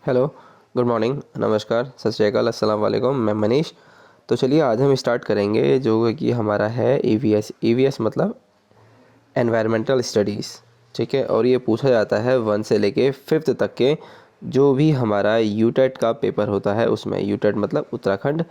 Hello, good morning, नमस्कार, सत श्री अकाल, अस्सलाम वालेकुम। मैं मनीष। तो चलिए आज हम स्टार्ट करेंगे जो कि हमारा है ईवीएस। ईवीएस मतलब एनवायरमेंटल स्टडीज़, ठीक है। और ये पूछा जाता है 1 से लेके 5th तक के जो भी हमारा यूटेट का पेपर होता है उसमें। यूटेट मतलब उत्तराखंड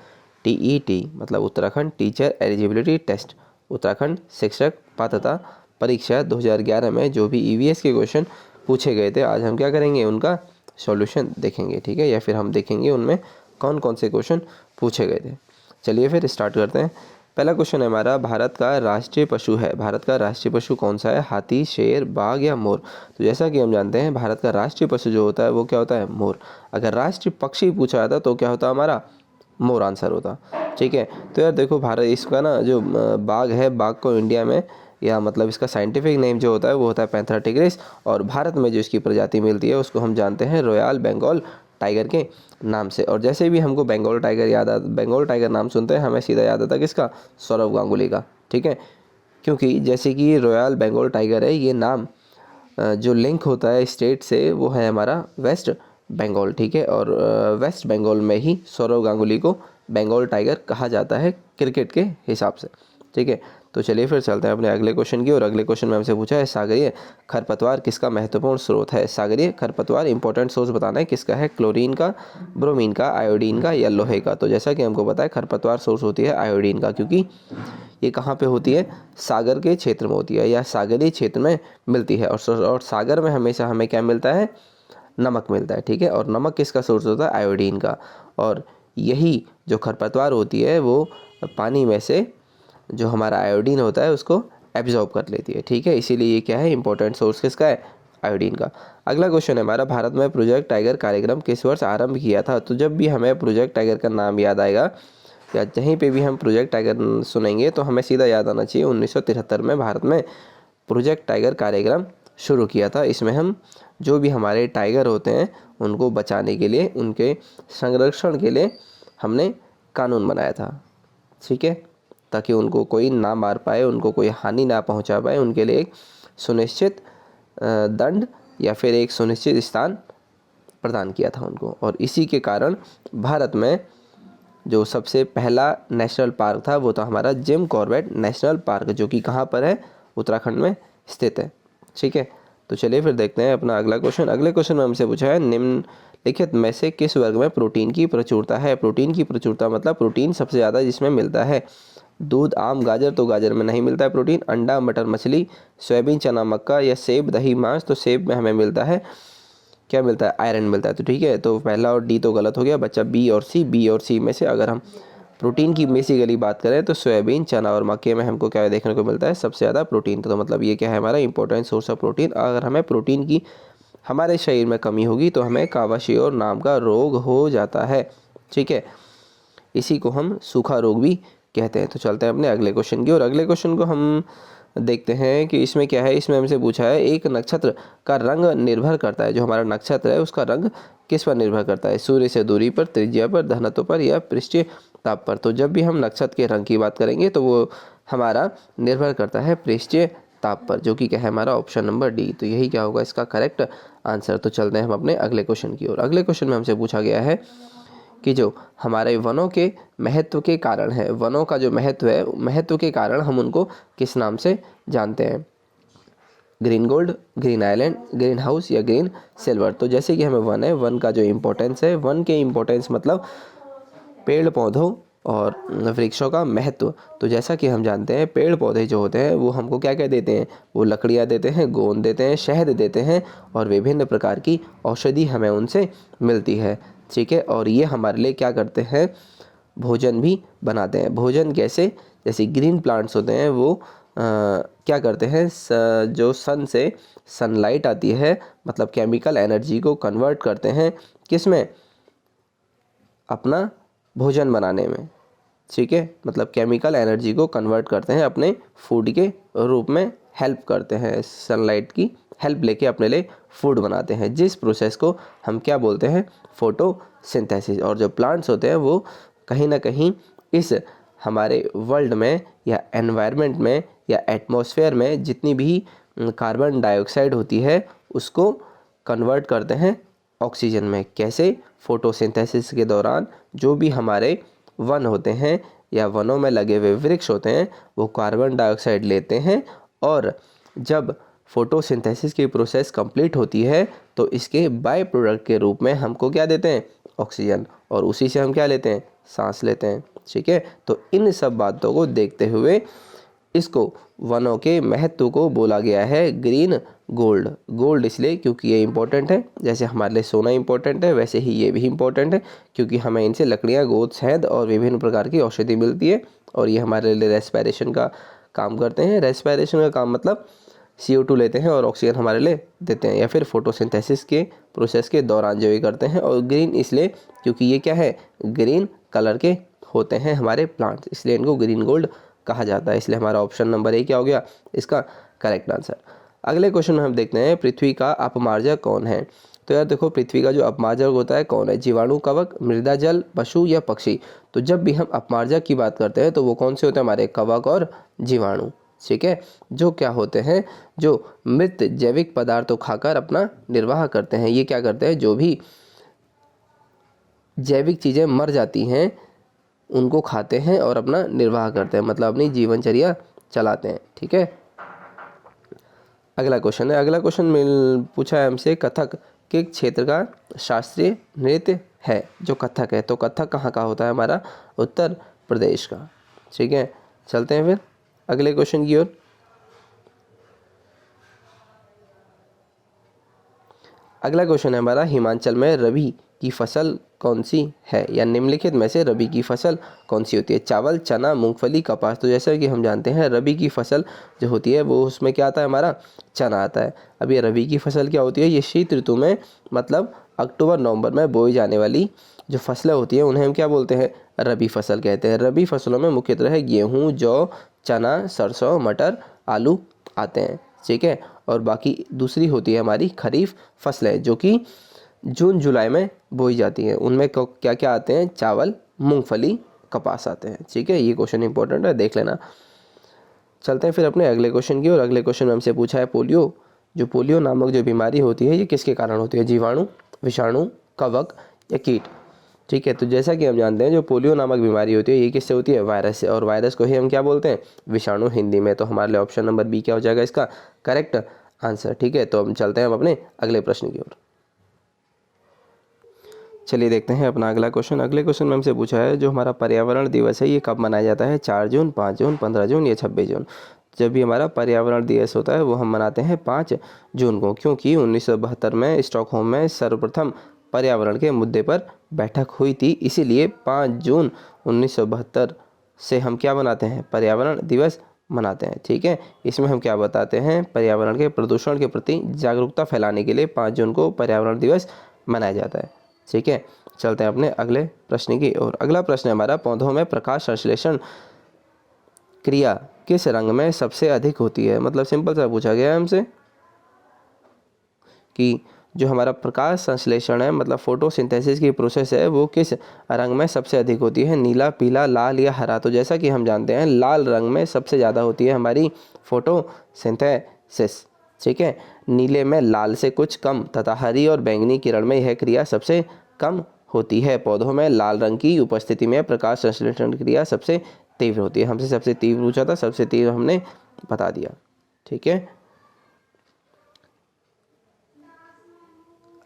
टीईटी मतलब Uttarakhand teacher eligibility test, Uttarakhand शिक्षक पात्रता परीक्षा 2011 में जो भी ईवीएस के क्वेश्चन पूछे गए थे, आज हम क्या करेंगे, उनका सॉल्यूशन देखेंगे, ठीक है। या फिर हम देखेंगे उनमें कौन कौन से क्वेश्चन पूछे गए थे। चलिए फिर स्टार्ट करते हैं। पहला क्वेश्चन है हमारा, भारत का राष्ट्रीय पशु है। भारत का राष्ट्रीय पशु कौन सा है? हाथी, शेर, बाघ या मोर? तो जैसा कि हम जानते हैं भारत का राष्ट्रीय पशु जो होता है वो क्या होता है? मोर। अगर राष्ट्रीय पक्षी पूछा जाता तो क्या होता हमारा? मोर आंसर होता, ठीक है। तो यार देखो, भारत इसका ना जो बाघ है, बाघ को इंडिया में या मतलब इसका साइंटिफिक नेम जो होता है वो होता है पैंथरा टिग्रिस, और भारत में जो इसकी प्रजाति मिलती है उसको हम जानते हैं रॉयल बंगाल टाइगर के नाम से। और जैसे भी हमको बंगाल टाइगर याद आता, बंगाल टाइगर नाम सुनते हैं हमें सीधा याद आता है किसका? सौरव गांगुली का, ठीक है। क्योंकि जैसे कि रॉयल बंगाल टाइगर है, ये नाम जो लिंक होता है स्टेट से वो है हमारा वेस्ट बंगाल, ठीक है। और वेस्ट बंगाल में ही सौरव गांगुली को बंगाल टाइगर कहा जाता है क्रिकेट के हिसाब से, ठीक है। तो चलिए फिर चलते हैं अपने अगले क्वेश्चन की। और अगले क्वेश्चन में हमसे पूछा है, सागरीय खरपतवार किसका महत्वपूर्ण स्रोत है? सागरीय खरपतवार इंपॉर्टेंट सोर्स बताना है किसका है? क्लोरीन का, ब्रोमीन का, आयोडीन का या लोहे का? तो जैसा कि हमको पता है खरपतवार सोर्स होती है आयोडीन का, क्योंकि ये कहाँ पे होती है? सागर के क्षेत्र में होती है या सागरीय क्षेत्र में मिलती है। और सागर में हमेशा हमें क्या मिलता है? नमक मिलता है, ठीक है। और नमक किसका सोर्स होता है? आयोडीन का। और यही जो खरपतवार होती है वो पानी में से जो हमारा आयोडीन होता है उसको एब्जॉर्ब कर लेती है, ठीक है। इसीलिए ये क्या है? इंपॉर्टेंट सोर्स किसका है? आयोडीन का। अगला क्वेश्चन है हमारा, भारत में प्रोजेक्ट टाइगर कार्यक्रम किस वर्ष आरंभ किया था? तो जब भी हमें प्रोजेक्ट टाइगर का नाम याद आएगा या कहीं पे भी हम प्रोजेक्ट टाइगर सुनेंगे तो हमें सीधा याद आना चाहिए 1973 में भारत में प्रोजेक्ट टाइगर कार्यक्रम शुरू किया था। इसमें हम जो भी हमारे टाइगर होते हैं उनको बचाने के लिए, उनके संरक्षण के लिए हमने कानून बनाया था, ठीक है, ताकि उनको कोई ना मार पाए, उनको कोई हानि ना पहुंचा पाए। उनके लिए एक सुनिश्चित दंड या फिर एक सुनिश्चित स्थान प्रदान किया था उनको। और इसी के कारण भारत में जो सबसे पहला नेशनल पार्क था वो था हमारा जिम कॉर्बेट नेशनल पार्क, जो कि कहाँ पर है? उत्तराखंड में स्थित है, ठीक है। तो चलिए फिर देखते हैं अपना अगला क्वेश्चन। अगले क्वेश्चन में हमसे पूछा है, निम्नलिखित में से किस वर्ग में प्रोटीन की प्रचुरता है? प्रोटीन की प्रचुरता मतलब प्रोटीन सबसे ज़्यादा जिसमें मिलता है। दूध, आम, गाजर, तो गाजर में नहीं मिलता है प्रोटीन। अंडा, मटर, मछली, सोयाबीन, चना, मक्का या सेब, दही, मांस, तो सेब में हमें मिलता है, क्या मिलता है? आयरन मिलता है। तो ठीक है, तो पहला और डी तो गलत हो गया, बच्चा बी और सी। बी और सी में से अगर हम प्रोटीन की बेसिकली बात करें तो सोयाबीन, चना और मक्के में हमको क्या देखने को मिलता है? सबसे ज़्यादा प्रोटीन। तो मतलब ये क्या है? हमारा इंपॉर्टेंट सोर्स ऑफ प्रोटीन। अगर हमें प्रोटीन की हमारे शरीर में कमी होगी तो हमें कावाशियोर नाम का रोग हो जाता है, ठीक है। इसी को हम सूखा रोग भी कहते हैं। तो चलते हैं अपने अगले क्वेश्चन की। और अगले क्वेश्चन को हम देखते हैं कि इसमें क्या है। इसमें हमसे पूछा है, एक नक्षत्र का रंग निर्भर करता है, जो हमारा नक्षत्र है उसका रंग किस पर निर्भर करता है? सूर्य से दूरी पर, त्रिज्या पर, घनत्व पर या पृष्ठीय ताप पर? तो जब भी हम नक्षत्र के रंग की बात करेंगे तो वो हमारा निर्भर करता है पृष्ठीय ताप पर, जो कि क्या है? हमारा ऑप्शन नंबर डी। तो यही क्या होगा इसका करेक्ट आंसर। तो चलते हैं हम अपने अगले क्वेश्चन की ओर। अगले क्वेश्चन में हमसे पूछा गया है कि जो हमारे वनों के महत्व के कारण है, वनों का जो महत्व है, महत्व के कारण हम उनको किस नाम से जानते हैं? Green gold, green island, green house या ग्रीन सिल्वर? तो जैसे कि हमें वन है, वन का जो इम्पोर्टेंस है, वन के इम्पोर्टेंस मतलब पेड़ पौधों और वृक्षों का महत्व। तो जैसा कि हम जानते हैं पेड़ पौधे जो होते हैं वो हमको क्या क्या देते हैं? वो लकड़ियाँ देते हैं, गोंद देते हैं, शहद देते हैं और विभिन्न प्रकार की औषधि हमें उनसे मिलती है, ठीक है। और ये हमारे लिए क्या करते हैं? भोजन भी बनाते हैं। भोजन कैसे? जैसे ग्रीन प्लांट्स होते हैं वो क्या करते हैं? जो सन से सनलाइट आती है मतलब केमिकल एनर्जी को कन्वर्ट करते हैं किस में? अपना भोजन बनाने में, ठीक है। मतलब केमिकल एनर्जी को कन्वर्ट करते हैं अपने फूड के रूप में, हेल्प करते हैं, सनलाइट की हेल्प लेके अपने लिए फूड बनाते हैं, जिस प्रोसेस को हम क्या बोलते हैं? फोटोसिंथेसिस। और जो प्लांट्स होते हैं वो कहीं ना कहीं इस हमारे वर्ल्ड में या एनवायरनमेंट में या एटमॉस्फेयर में जितनी भी कार्बन डाइऑक्साइड होती है उसको कन्वर्ट करते हैं ऑक्सीजन में। कैसे? फोटोसिंथेसिस के दौरान जो भी हमारे वन होते हैं या वनों में लगे हुए वृक्ष होते हैं वो कार्बन डाइऑक्साइड लेते हैं, और जब फोटोसिंथेसिस की प्रोसेस कंप्लीट होती है तो इसके बाय प्रोडक्ट के रूप में हमको क्या देते हैं? ऑक्सीजन, और उसी से हम क्या लेते हैं? सांस लेते हैं। ठीक है, तो इन सब बातों को देखते हुए इसको वनों के महत्व को बोला गया है ग्रीन गोल्ड। गोल्ड इसलिए क्योंकि ये इंपॉर्टेंट है, जैसे हमारे लिए सोना इंपॉर्टेंट है वैसे ही ये भी इंपॉर्टेंट है, क्योंकि हमें इनसे लकड़ियाँ, गोंद, शहद और विभिन्न प्रकार की औषधि मिलती है, और ये हमारे लिए रेस्पिरेशन का काम करते हैं। रेस्पिरेशन का काम मतलब CO2 लेते हैं और ऑक्सीजन हमारे लिए देते हैं, या फिर फोटोसिंथेसिस के प्रोसेस के दौरान जो ये करते हैं। और ग्रीन इसलिए क्योंकि ये क्या है? ग्रीन कलर के होते हैं हमारे प्लांट्स, इसलिए इनको ग्रीन गोल्ड कहा जाता है। इसलिए हमारा ऑप्शन नंबर ए क्या हो गया इसका करेक्ट आंसर। अगले क्वेश्चन में हम देखते हैं पृथ्वी का अपमार्जक कौन है। तो यार देखो, पृथ्वी का जो अपमार्जक होता है कौन है? जीवाणु, कवक, मृदा जल, पशु या पक्षी? तो जब भी हम अपमार्जक की बात करते हैं तो वो कौन से होते हैं? हमारे कवक और जीवाणु। ठीक है, जो क्या होते हैं? जो मृत जैविक पदार्थों खाकर अपना निर्वाह करते हैं। ये क्या करते हैं? जो भी जैविक चीज़ें मर जाती हैं उनको खाते हैं और अपना निर्वाह करते हैं, मतलब अपनी जीवनचर्या चलाते हैं। ठीक है, अगला क्वेश्चन है। अगला क्वेश्चन में पूछा है हमसे कथक के क्षेत्र का शास्त्रीय नृत्य है। जो कथक है, तो कथक कहाँ का होता है? हमारा उत्तर प्रदेश का। ठीक है, चलते हैं फिर अगले क्वेश्चन की ओर। अगला क्वेश्चन है हमारा हिमाचल में रबी की फसल कौन सी है, या निम्नलिखित में से रबी की फसल कौन सी होती है? चावल, चना, मूंगफली, कपास? तो जैसा कि हम जानते हैं रबी की फसल जो होती है वो उसमें क्या आता है? हमारा चना आता है। अब ये रबी की फसल क्या होती है? ये शीत ऋतु में मतलब अक्टूबर नवंबर में बोई जाने वाली जो फसलें होती हैं उन्हें हम क्या बोलते हैं? रबी फसल कहते हैं। रबी फसलों में मुख्यतः गेहूँ, जौ, चना, सरसों, मटर, आलू आते हैं। ठीक है, और बाकी दूसरी होती है हमारी खरीफ फसलें जो कि जून जुलाई में बोई जाती हैं। उनमें क्या क्या आते हैं? चावल, मूंगफली, कपास आते हैं। ठीक है, ये क्वेश्चन इंपॉर्टेंट है, देख लेना। चलते हैं फिर अपने अगले क्वेश्चन की और। अगले क्वेश्चन में हमसे पूछा है पोलियो। जो पोलियो नामक जो बीमारी होती है ये किसके कारण होती है? जीवाणु, विषाणु, कवक या कीट? ठीक है, तो जैसा कि हम जानते हैं जो पोलियो नामक बीमारी होती है ये किससे होती है? वायरस से, और वायरस को ही हम क्या बोलते हैं? विषाणु हिंदी में। तो हमारे लिए ऑप्शन नंबर बी क्या हो जाएगा इसका करेक्ट आंसर। ठीक है, तो हम चलते हैं अपने अगले प्रश्न की ओर। चलिए देखते हैं अपना अगला क्वेश्चन। अगले क्वेश्चन में हमसे पूछा है जो हमारा पर्यावरण दिवस है ये कब मनाया जाता है? 4 जून, 5 जून, 15 जून या 26 जून? जब भी हमारा पर्यावरण दिवस होता है वो हम मनाते हैं 5 जून को, क्योंकि 1972 में स्टॉकहोम में सर्वप्रथम पर्यावरण के मुद्दे पर बैठक हुई थी। इसीलिए 5 जून 1972 से हम क्या मनाते हैं? पर्यावरण दिवस मनाते हैं। ठीक है, इसमें हम क्या बताते हैं? पर्यावरण के प्रदूषण के प्रति जागरूकता फैलाने के लिए 5 जून को पर्यावरण दिवस मनाया जाता है। ठीक है, चलते हैं अपने अगले प्रश्न की और। अगला प्रश्न है हमारा पौधों में प्रकाश संश्लेषण क्रिया किस रंग में सबसे अधिक होती है? मतलब सिंपल सा पूछा गया है हमसे कि जो हमारा प्रकाश संश्लेषण है मतलब फोटोसिंथेसिस की प्रोसेस है वो किस रंग में सबसे अधिक होती है? नीला, पीला, लाल या हरा? तो जैसा कि हम जानते हैं लाल रंग में सबसे ज़्यादा होती है हमारी फोटोसिंथेसिस। ठीक है, नीले में लाल से कुछ कम तथा हरी और बैंगनी किरण में यह क्रिया सबसे कम होती है। पौधों में लाल रंग की उपस्थिति में प्रकाश संश्लेषण क्रिया सबसे तीव्र होती है। हमसे सबसे तीव्र पूछा था, सबसे तीव्र हमने बता दिया। ठीक है,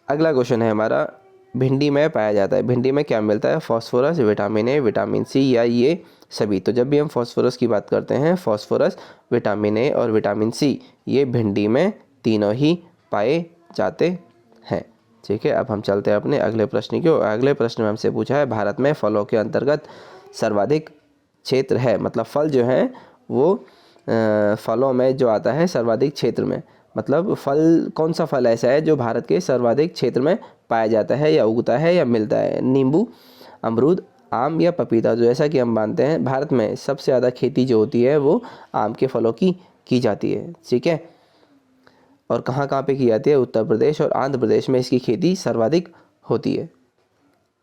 अगला क्वेश्चन है हमारा भिंडी में पाया जाता है। भिंडी में क्या मिलता है? Phosphorus, vitamin A, vitamin C या ये सभी? तो जब भी हम फास्फोरस की बात करते हैं फास्फोरस, विटामिन ए और विटामिन सी ये भिंडी में तीनों ही पाए जाते हैं। ठीक है, अब हम चलते हैं अपने अगले प्रश्न की ओर। अगले प्रश्न में हमसे पूछा है भारत में फलों के अंतर्गत सर्वाधिक क्षेत्र है, मतलब फल जो है वो फलों में जो आता है सर्वाधिक क्षेत्र में, मतलब फल कौन सा फल ऐसा है जो भारत के सर्वाधिक क्षेत्र में पाया जाता है या उगता है या मिलता है? नींबू, अमरूद, आम या पपीता? जो जैसा कि हम मानते हैं भारत में सबसे ज़्यादा खेती जो होती है वो आम के फलों की जाती है। ठीक है, और कहाँ कहाँ पे की जाती है? उत्तर प्रदेश और आंध्र प्रदेश में इसकी खेती सर्वाधिक होती है।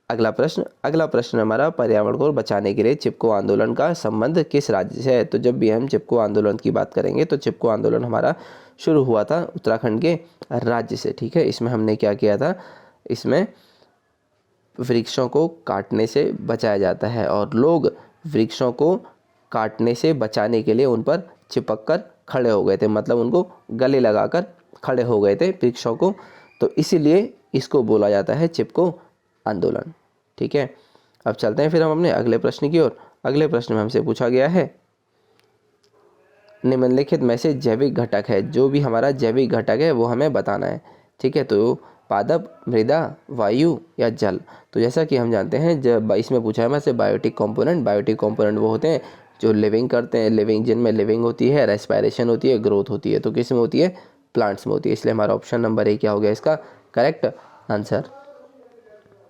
अगला प्रश्न हमारा पर्यावरण को बचाने के लिए चिपको आंदोलन का संबंध किस राज्य से है? तो जब भी हम चिपको आंदोलन की बात करेंगे तो चिपको आंदोलन हमारा शुरू हुआ था उत्तराखंड के राज्य से। ठीक है, इसमें हमने क्या किया था? इसमें वृक्षों को काटने से बचाया जाता है और लोग वृक्षों को काटने से बचाने के लिए उन पर चिपक कर खड़े हो गए थे, मतलब उनको गले लगाकर खड़े हो गए थे वृक्षों को, तो इसीलिए इसको बोला जाता है चिपको आंदोलन। ठीक है, अब चलते हैं फिर हम अपने अगले प्रश्न की ओर। अगले प्रश्न में हमसे पूछा गया है निम्नलिखित में से जैविक घटक है, जो भी हमारा जैविक घटक है वो हमें बताना है। ठीक है, तो पादप, मृदा, वायु या जल। तो जैसा कि हम जानते हैं जब इसमें पूछा है हमसे बायोटिक कंपोनेंट। बायोटिक कंपोनेंट वो होते हैं जो लिविंग करते हैं, लिविंग जिनमें लिविंग होती है, रेस्पायरेशन होती है, ग्रोथ होती है। तो किस में होती है? प्लांट्स में होती है। इसलिए हमारा ऑप्शन नंबर ए क्या हो गया इसका करेक्ट आंसर।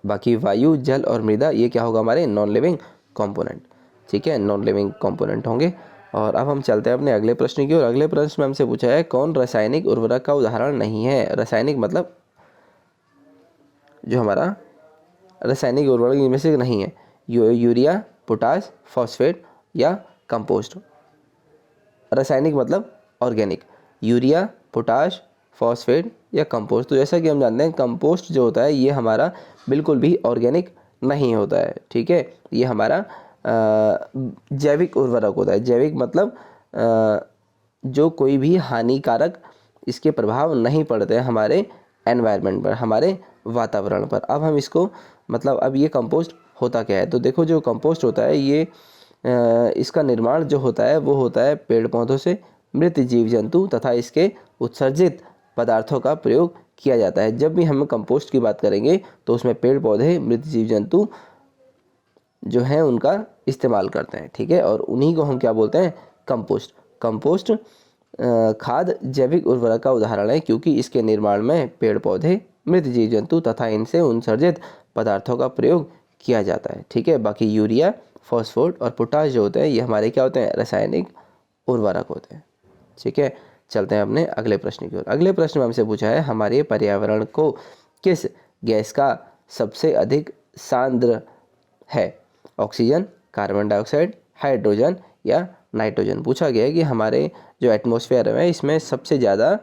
बाकी वायु, जल और मृदा ये क्या होगा हमारे नॉन लिविंग कंपोनेंट। ठीक है, नॉन लिविंग कंपोनेंट होंगे। और अब हम चलते हैं अपने अगले प्रश्न की ओर। अगले प्रश्न में हमसे पूछा है कौन रासायनिक उर्वरक का उदाहरण नहीं है। रासायनिक मतलब जो हमारा रासायनिक उर्वरक इनमें से नहीं है। यूरिया, पोटाश, फॉस्फेट या कंपोस्ट। रासायनिक मतलब ऑर्गेनिक, यूरिया, पोटाश, फॉस्फेट या कंपोस्ट। तो जैसा कि हम जानते हैं कंपोस्ट जो होता है ये हमारा बिल्कुल भी ऑर्गेनिक नहीं होता है। ठीक है, ये हमारा जैविक उर्वरक होता है। जैविक मतलब जो कोई भी हानिकारक इसके प्रभाव नहीं पड़ते हैं हमारे एनवायरनमेंट पर, हमारे वातावरण पर। अब हम इसको मतलब अब ये कंपोस्ट होता क्या है, तो देखो जो कंपोस्ट होता है ये इसका निर्माण जो होता है वो होता है पेड़ पौधों से, मृत जीव जंतु तथा इसके उत्सर्जित पदार्थों का प्रयोग किया जाता है। जब भी हम कंपोस्ट की बात करेंगे तो उसमें पेड़ पौधे, मृत जीव जंतु जो हैं उनका इस्तेमाल करते हैं। ठीक है, और उन्हीं को हम क्या बोलते हैं? कंपोस्ट। कंपोस्ट खाद जैविक उर्वरक का उदाहरण है क्योंकि इसके निर्माण में पेड़ पौधे, मृत जीव जंतु तथा इनसे उत्सर्जित पदार्थों का प्रयोग किया जाता है। ठीक है, बाकी यूरिया, फॉस्फोट और पोटाश जो होते हैं ये हमारे क्या होते हैं? रासायनिक उर्वरक होते हैं। ठीक है, चलते हैं अपने अगले प्रश्न की ओर। अगले प्रश्न में हमसे पूछा है हमारे पर्यावरण को किस गैस का सबसे अधिक सांद्र है? ऑक्सीजन, कार्बन डाइऑक्साइड, हाइड्रोजन या नाइट्रोजन। पूछा गया है कि हमारे जो एटमॉस्फेयर है इसमें सबसे ज़्यादा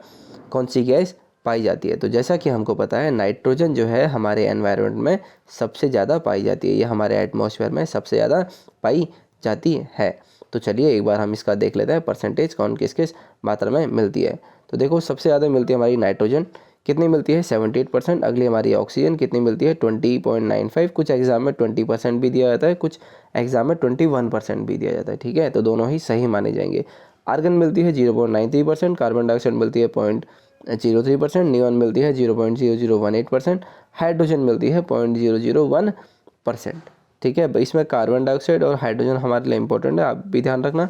कौन सी गैस पाई जाती है। तो जैसा कि हमको पता है नाइट्रोजन जो है हमारे एनवायरनमेंट में सबसे ज़्यादा पाई जाती है, ये हमारे एटमॉस्फेयर में सबसे ज़्यादा पाई जाती है। तो चलिए एक बार हम इसका देख लेते हैं परसेंटेज कौन किस किस मात्रा में मिलती है। तो देखो सबसे ज़्यादा मिलती है हमारी नाइट्रोजन, कितनी मिलती है? 78%। अगली हमारी ऑक्सीजन कितनी मिलती है? 20.95। कुछ एग्जाम में 20% भी दिया जाता है, कुछ एग्जाम में 21% भी दिया जाता है। ठीक है, तो दोनों ही सही माने जाएंगे। आर्गन मिलती है 0.93%, कार्बन डाइऑक्साइड मिलती है 0.03%, नियॉन मिलती है 0.0018%, हाइड्रोजन मिलती है 0.001%। ठीक है, इसमें कार्बन डाइऑक्साइड और हाइड्रोजन हमारे लिए इंपॉर्टेंट है, आप भी ध्यान रखना।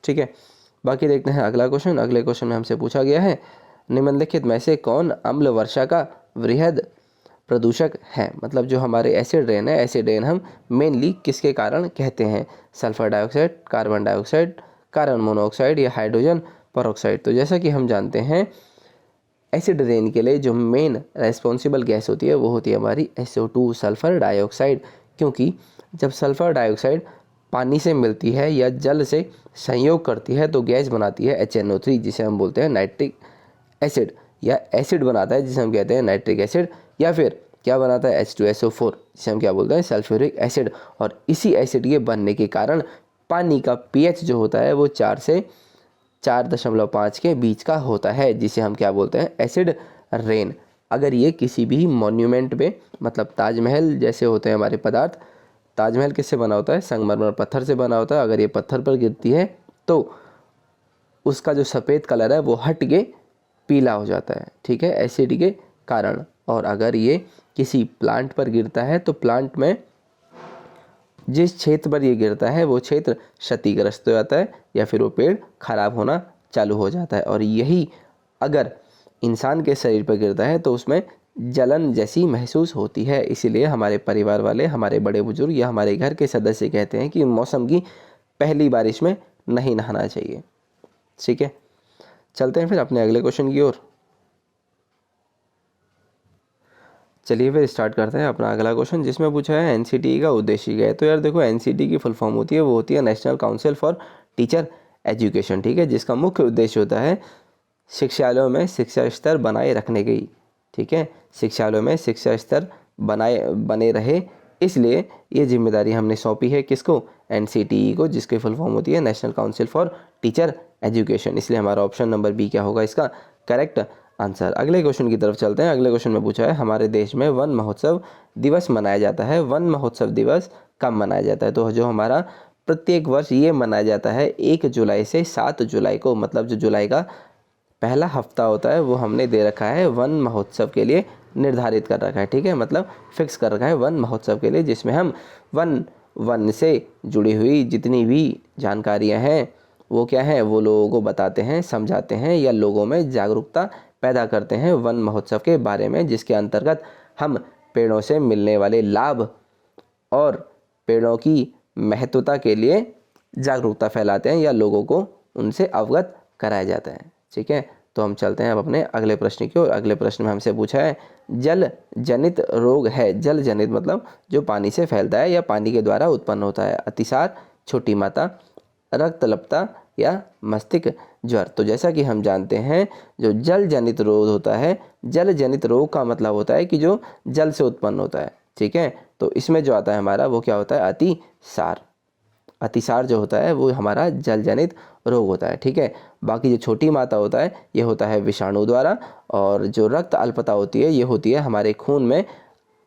ठीक है, बाकी देखते हैं अगला क्वेश्चन। अगले क्वेश्चन में हमसे पूछा गया है निम्नलिखित में से कौन अम्ल वर्षा का वृहद प्रदूषक है? मतलब जो हमारे एसिड रेन है, एसिड रेन हम मेनली किसके कारण कहते हैं? Sulphur dioxide, carbon dioxide, carbon monoxide या हाइड्रोजन परऑक्साइड। तो जैसा कि हम जानते हैं एसिड रेन के लिए जो मेन रेस्पॉन्सिबल गैस होती है वो होती है हमारी SO2 सल्फर डाइऑक्साइड, क्योंकि जब सल्फर डाइऑक्साइड पानी से मिलती है या जल से संयोग करती है तो गैस बनाती है HNO3 जिसे हम बोलते हैं नाइट्रिक एसिड, या एसिड बनाता है जिसे हम कहते हैं नाइट्रिक एसिड, या फिर क्या बनाता है H2SO4 जिसे हम क्या बोलते हैं सल्फ्यूरिक एसिड। और इसी एसिड के बनने के कारण पानी का pH जो होता है वो 4 से 4.5 के बीच का होता है, जिसे हम क्या बोलते हैं एसिड रेन। अगर ये किसी भी मॉन्यूमेंट पे मतलब ताजमहल जैसे होते हैं हमारे पदार्थ, ताजमहल किससे बना होता है? संगमरमर पत्थर से बना होता है। अगर ये पत्थर पर गिरती है तो उसका जो सफ़ेद कलर है वो हट के पीला हो जाता है। ठीक है, एसिड के कारण। और अगर ये किसी प्लांट पर गिरता है तो प्लांट में जिस क्षेत्र पर ये गिरता है वो क्षेत्र क्षतिग्रस्त हो जाता है या फिर वो पेड़ खराब होना चालू हो जाता है। और यही अगर इंसान के शरीर पर गिरता है तो उसमें जलन जैसी महसूस होती है। इसीलिए हमारे परिवार वाले, हमारे बड़े बुजुर्ग या हमारे घर के सदस्य कहते हैं कि मौसम की पहली बारिश में नहीं नहाना चाहिए। ठीक है, चलते हैं फिर अपने अगले क्वेश्चन की ओर। चलिए फिर स्टार्ट करते हैं अपना अगला क्वेश्चन, जिसमें पूछा है NCTE का उद्देश्य क्या है। तो यार देखो NCTE की फुल फॉर्म होती है वो होती है national council for teacher education. ठीक है, जिसका मुख्य उद्देश्य होता है शिक्षालयों में शिक्षा स्तर बनाए रखने की। ठीक है। शिक्षालयों में शिक्षा स्तर बने रहे, इसलिए ये जिम्मेदारी हमने सौंपी है किसको, NCTE को, जिसकी फुल फॉर्म होती है national council for teacher education. इसलिए हमारा ऑप्शन नंबर बी क्या होगा इसका करेक्ट आंसर। अगले क्वेश्चन की तरफ चलते हैं। अगले क्वेश्चन में पूछा है हमारे देश में वन महोत्सव दिवस मनाया जाता है, वन महोत्सव दिवस कब मनाया जाता है। तो जो हमारा प्रत्येक वर्ष ये मनाया जाता है 1 जुलाई से 7 जुलाई को, मतलब जो जुलाई का पहला हफ्ता होता है वो हमने दे रखा है वन महोत्सव के लिए, निर्धारित कर रखा है, ठीक है, मतलब फिक्स कर रखा है वन महोत्सव के लिए, जिसमें हम वन से जुड़ी हुई जितनी भी जानकारियां हैं वो क्या है, वो लोगों को बताते हैं, समझाते हैं या लोगों में जागरूकता पैदा करते हैं वन महोत्सव के बारे में, जिसके अंतर्गत हम पेड़ों से मिलने वाले लाभ और पेड़ों की महत्वता के लिए जागरूकता फैलाते हैं या लोगों को उनसे अवगत कराया जाता है, ठीक है। तो हम चलते हैं अब अपने अगले प्रश्न की ओर। अगले प्रश्न में हमसे पूछा है जल जनित रोग है, जल जनित मतलब जो पानी से फैलता है या पानी के द्वारा उत्पन्न होता है, अतिसार, छोटी माता, रक्तल्पता या मस्तिष्क ज्वर। तो जैसा कि हम जानते हैं जो जल जनित रोग होता है, जल जनित रोग का मतलब होता है कि जो जल से उत्पन्न होता है, ठीक है। तो इसमें जो आता है हमारा वो क्या होता है, अतिसार। अतिसार जो होता है वो हमारा जल जनित रोग होता है, ठीक है। बाकी जो छोटी मात्रा होता है ये होता है विषाणु द्वारा, और जो रक्त अल्पता होती है ये होती है हमारे खून में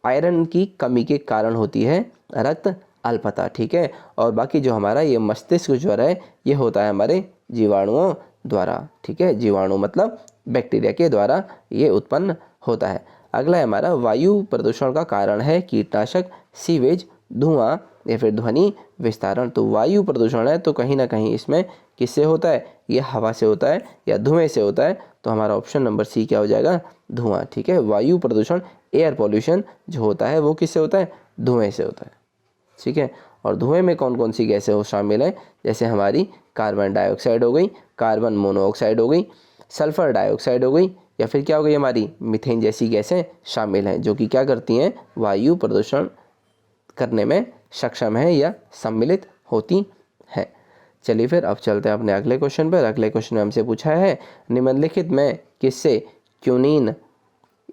आयरन की कमी के कारण होती है रक्त अल्पता, ठीक है। और बाकी जो हमारा ये मस्तिष्क ज्वर है ये होता है हमारे जीवाणुओं द्वारा, ठीक है। जीवाणु मतलब बैक्टीरिया के द्वारा ये उत्पन्न होता है। अगला है हमारा वायु प्रदूषण का कारण है कीटनाशक, सीवेज, धुआं या फिर ध्वनि विस्तारण। तो वायु प्रदूषण है तो कहीं ना कहीं इसमें किससे होता है, ये हवा से होता है या धुएं से होता है। तो हमारा ऑप्शन नंबर सी क्या हो जाएगा, धुआं, ठीक है। वायु प्रदूषण, एयर पॉल्यूशन जो होता है वो किससे होता है, धुएं से होता है, ठीक है। और धुएं में कौन कौन सी गैसें हो शामिल है, जैसे हमारी कार्बन डाइऑक्साइड हो गई, कार्बन मोनोऑक्साइड हो गई, सल्फर डाइऑक्साइड हो गई, या फिर क्या हो गई हमारी मीथेन जैसी गैसें शामिल हैं, जो कि क्या करती हैं, वायु प्रदूषण करने में सक्षम है या सम्मिलित होती है। चलिए फिर अब चलते हैं अपने अगले क्वेश्चन पर। अगले क्वेश्चन में हमसे पूछा है निम्नलिखित में किससे क्यूनिन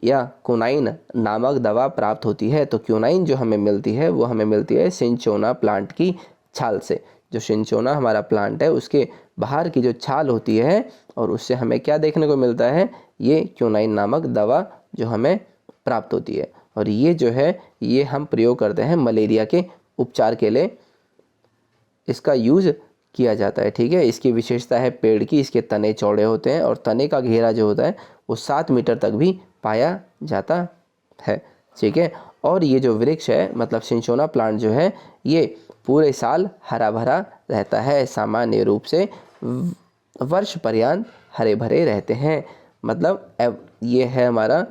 या कुनाइन नामक दवा प्राप्त होती है। तो क्यूनाइन जो हमें मिलती है वो हमें मिलती है सिंचोना प्लांट की छाल से। जो सिंचोना हमारा प्लांट है उसके बाहर की जो छाल होती है और उससे हमें क्या देखने को मिलता है, ये क्यूनाइन नामक दवा जो हमें प्राप्त होती है। और ये जो है ये हम प्रयोग करते हैं मलेरिया के उपचार के लिए, इसका यूज़ किया जाता है, ठीक है। इसकी विशेषता है पेड़ की, इसके तने चौड़े होते हैं और तने का घेरा जो होता है वो 7 मीटर तक भी पाया जाता है, ठीक है। और ये जो वृक्ष है मतलब सिंचोना प्लांट जो है ये पूरे साल हरा भरा रहता है, सामान्य रूप से वर्ष पर्यंत हरे भरे रहते हैं। मतलब ये है हमारा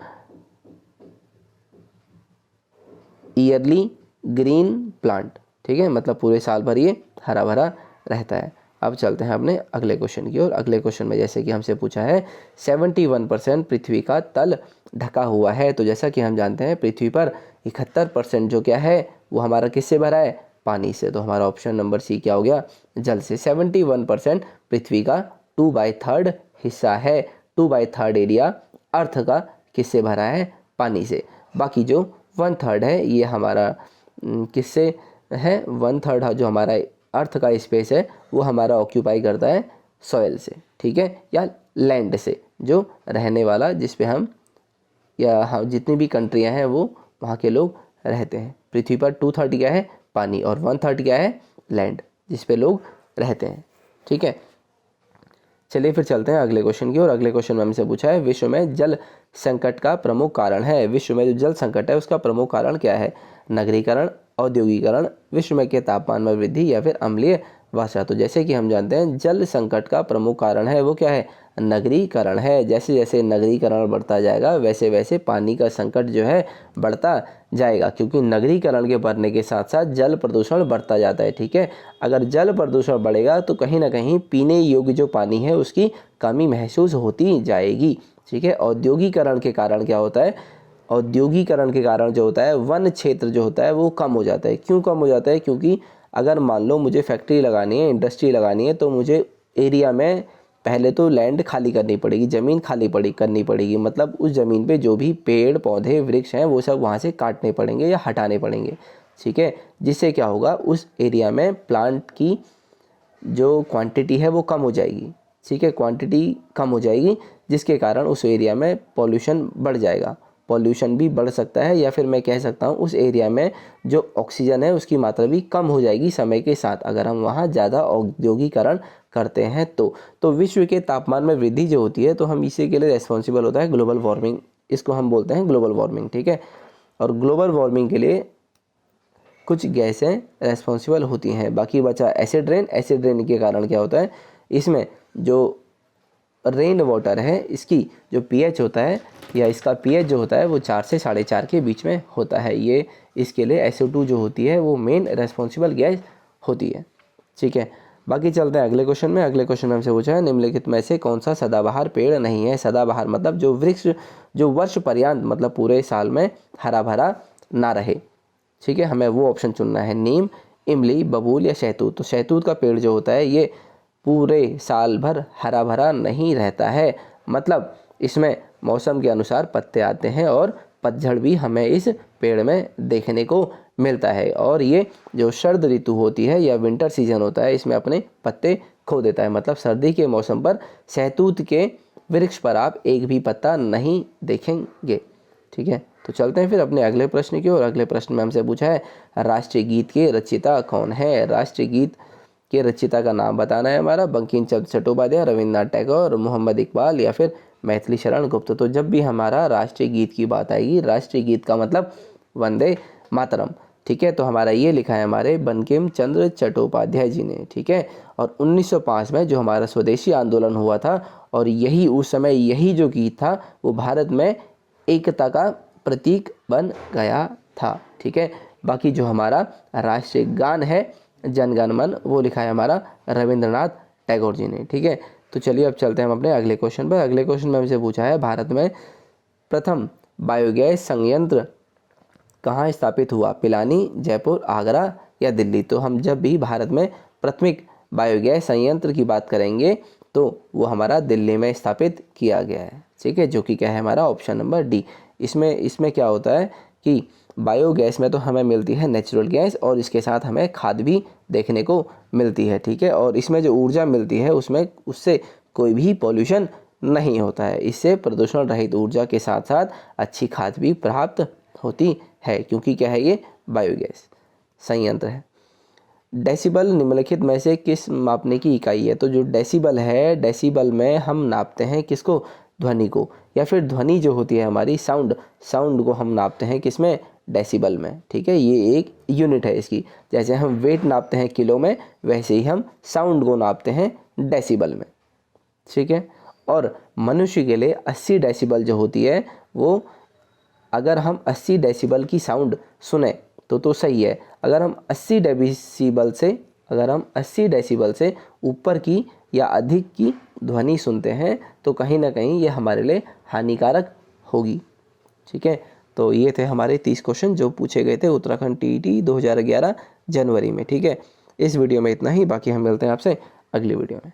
ईयरली ग्रीन प्लांट, ठीक है, मतलब पूरे साल भर ये हरा भरा रहता है। अब चलते हैं अपने अगले क्वेश्चन की ओर। अगले क्वेश्चन में जैसे कि हमसे पूछा है 71% पृथ्वी का तल ढका हुआ है। तो जैसा कि हम जानते हैं पृथ्वी पर 71% जो क्या है वो हमारा किससे भरा है, पानी से। तो हमारा ऑप्शन नंबर सी क्या हो गया, जल से। 71% पृथ्वी का 2/3 हिस्सा है, 2/3 एरिया अर्थ का किससे भरा है, पानी से। बाकी जो 1/3 है ये हमारा किससे है, 1/3 जो हमारा अर्थ का स्पेस है वो हमारा ऑक्यूपाई करता है सॉइल से, ठीक है, या लैंड से, जो रहने वाला जिस पे हम या जितनी भी कंट्रियां हैं वो वहाँ के लोग रहते हैं। पृथ्वी पर 2/3 क्या है, पानी, और 1/3 क्या है, लैंड, जिस पे लोग रहते हैं, ठीक है। चलिए फिर चलते हैं अगले क्वेश्चन की ओर। अगले क्वेश्चन में हमसे पूछा है विश्व में जल संकट का प्रमुख कारण है। विश्व में जो जल संकट है उसका प्रमुख कारण क्या है, नगरीकरण, औद्योगिकरण, विश्व में के तापमान में वृद्धि या फिर अम्लीय वर्षा। तो जैसे कि हम जानते हैं जल संकट का प्रमुख कारण है वो क्या है, नगरीकरण है। जैसे जैसे नगरीकरण बढ़ता जाएगा वैसे वैसे पानी का संकट जो है बढ़ता जाएगा, क्योंकि नगरीकरण के बढ़ने के साथ साथ जल प्रदूषण बढ़ता जाता है, ठीक है। अगर जल प्रदूषण बढ़ेगा तो कहीं ना कहीं पीने योग्य जो पानी है उसकी कमी महसूस होती जाएगी, ठीक है। औद्योगिकरण के कारण क्या होता है, औद्योगिकरण के कारण जो होता है वन क्षेत्र जो होता है वो कम हो जाता है। क्यों कम हो जाता है, क्योंकि अगर मान लो मुझे फैक्ट्री लगानी है, इंडस्ट्री लगानी है, तो मुझे एरिया में पहले तो लैंड खाली करनी पड़ेगी, ज़मीन खाली करनी पड़ेगी, मतलब उस ज़मीन पे जो भी पेड़ पौधे वृक्ष हैं वो सब वहाँ से काटने पड़ेंगे या हटाने पड़ेंगे, ठीक है। जिससे क्या होगा, उस एरिया में प्लांट की जो क्वांटिटी है वो कम हो जाएगी, ठीक है, क्वांटिटी कम हो जाएगी, जिसके कारण उस एरिया में पॉल्यूशन बढ़ जाएगा। पॉल्यूशन भी बढ़ सकता है, या फिर मैं कह सकता हूँ उस एरिया में जो ऑक्सीजन है उसकी मात्रा भी कम हो जाएगी समय के साथ, अगर हम वहाँ ज़्यादा औद्योगिकरण करते हैं तो विश्व के तापमान में वृद्धि जो होती है, तो हम इसी के लिए रेस्पॉन्सिबल होता है ग्लोबल वार्मिंग, इसको हम बोलते हैं ग्लोबल वार्मिंग, ठीक है। और ग्लोबल वार्मिंग के लिए कुछ गैसें रेस्पॉन्सिबल होती हैं। बाकी बचा एसिड रेन। एसिड रेन के कारण क्या होता है, इसमें जो रेन वाटर है इसकी जो पीएच होता है, या इसका पीएच जो होता है वो 4 से 4.5 के बीच में होता है। ये इसके लिए SO2 जो होती है वो मेन रेस्पॉन्सिबल गैस होती है, ठीक है। बाकी चलते हैं अगले क्वेश्चन में। अगले क्वेश्चन में हमसे पूछा है निम्नलिखित में से कौन सा सदाबहार पेड़ नहीं है। सदाबहार मतलब जो वृक्ष जो वर्ष पर्यंत मतलब पूरे साल में हरा भरा ना रहे, ठीक है, हमें वो ऑप्शन चुनना है, नीम, इमली, बबूल या शहतूत। तो शहतूत का पेड़ जो होता है ये पूरे साल भर हरा भरा नहीं रहता है, मतलब इसमें मौसम के अनुसार पत्ते आते हैं और पतझड़ भी हमें इस पेड़ में देखने को मिलता है। और ये जो शरद ऋतु होती है या विंटर सीजन होता है, इसमें अपने पत्ते खो देता है, मतलब सर्दी के मौसम पर शहतूत के वृक्ष पर आप एक भी पत्ता नहीं देखेंगे, ठीक है। तो चलते हैं फिर अपने अगले प्रश्न की ओर। अगले प्रश्न में हमसे पूछा है राष्ट्रीय गीत के रचयिता कौन है। राष्ट्रीय गीत के रचयिता का नाम बताना है हमारा। बंकिम चंद्र चट्टोपाध्याय, रविन्द्रनाथ टैगोर, मोहम्मद इकबाल या फिर मैथिली शरण गुप्त। तो जब भी हमारा राष्ट्रीय गीत की बात आएगी, राष्ट्रीय गीत का मतलब वंदे मातरम, ठीक है। तो हमारा ये लिखा है हमारे बंकिम चंद्र चट्टोपाध्याय जी ने, ठीक है। और 1905 में जो हमारा स्वदेशी आंदोलन हुआ था, और यही उस समय यही जो गीत था वो भारत में एकता का प्रतीक बन गया था, ठीक है। बाकी जो हमारा राष्ट्रीय गान है जन गण मन, वो लिखा है हमारा रविंद्रनाथ टैगोर जी ने, ठीक है। तो चलिए अब चलते हैं हम अपने अगले क्वेश्चन पर। अगले क्वेश्चन में हमसे पूछा है भारत में प्रथम बायोगैस संयंत्र कहाँ स्थापित हुआ। पिलानी, जयपुर, आगरा या दिल्ली। तो हम जब भी भारत में प्राथमिक बायोगैस संयंत्र की बात करेंगे तो वो हमारा दिल्ली में स्थापित किया गया है, ठीक है, जो कि क्या है हमारा ऑप्शन नंबर डी। इसमें क्या होता है कि बायोगैस में तो हमें मिलती है नेचुरल गैस, और इसके साथ हमें खाद भी देखने को मिलती है, ठीक है। और इसमें जो ऊर्जा मिलती है उससे कोई भी पॉल्यूशन नहीं होता है। इससे प्रदूषण रहित ऊर्जा के साथ साथ अच्छी खाद भी प्राप्त होती है, क्योंकि क्या है ये बायोगैस संयंत्र है। डेसिबल निम्नलिखित में से किस मापने की इकाई है। तो जो डेसिबल है, डेसिबल में हम नापते हैं किसको, ध्वनि को, या फिर ध्वनि जो होती है हमारी साउंड को हम नापते हैं किसमें, डेसिबल में, ठीक है। ये एक यूनिट है इसकी। जैसे हम वेट नापते हैं किलो में, वैसे ही हम साउंड को नापते हैं डेसिबल में, ठीक है। और मनुष्य के लिए 80 डेसिबल जो होती है वो, अगर हम 80 डेसिबल की साउंड सुने तो सही है। अगर हम 80 डेसिबल से ऊपर की या अधिक की ध्वनि सुनते हैं तो कहीं ना कहीं ये हमारे लिए हानिकारक होगी, ठीक है। तो ये थे हमारे 30 क्वेश्चन जो पूछे गए थे उत्तराखंड TET 2011 जनवरी में, ठीक है। इस वीडियो में इतना ही, बाकी हम मिलते हैं आपसे अगली वीडियो में।